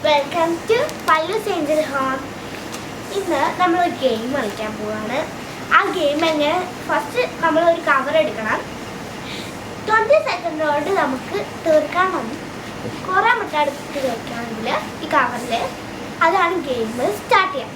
Welcome to Pallu's angel home. ഇന്ന് നമ്മളൊരു game കളിക്കാൻ പോവാണ്. ആ ഗെയിം എങ്ങനെ, ഫസ്റ്റ് നമ്മളൊരു കവർ എടുക്കണം. 20 സെക്കൻഡ് കൊണ്ട് നമുക്ക് തീർക്കാൻ മതി. കുറേ മുട്ടടുത്ത് വയ്ക്കുകയാണെങ്കിൽ ഈ കവറിൽ അതാണ് ഗെയിം സ്റ്റാർട്ട് ചെയ്യാം.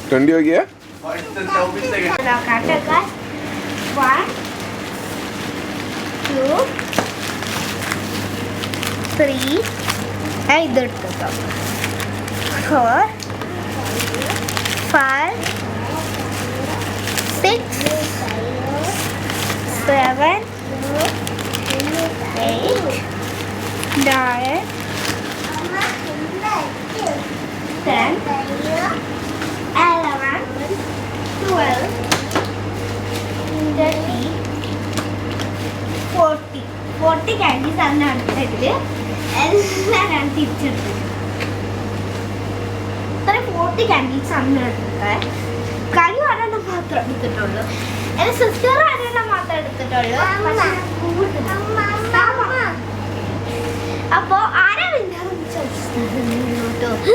ट्वेंटी हो गया 1 2 3 ഇതെടുത്തോ 4 5 6 7 8 9 10 11 12 13 40 ക്യാൻഡീസ് അതിനടുത്തതിൽ എല്ലാം ഞാൻ തിരിച്ചെടുത്തത്. ഇത്ര 40 ക്യാൻഡീസ് അതിനടുത്ത് കഴിവ് ഒരെണ്ണം മാത്രം എടുത്തിട്ടുള്ളൂ. എൻ്റെ സിസ്റ്റർ ഒരെണ്ണം മാത്രം എടുത്തിട്ടുള്ളൂ. അപ്പോൾ ആരാ വിന്നർ ചോദിച്ചിട്ട്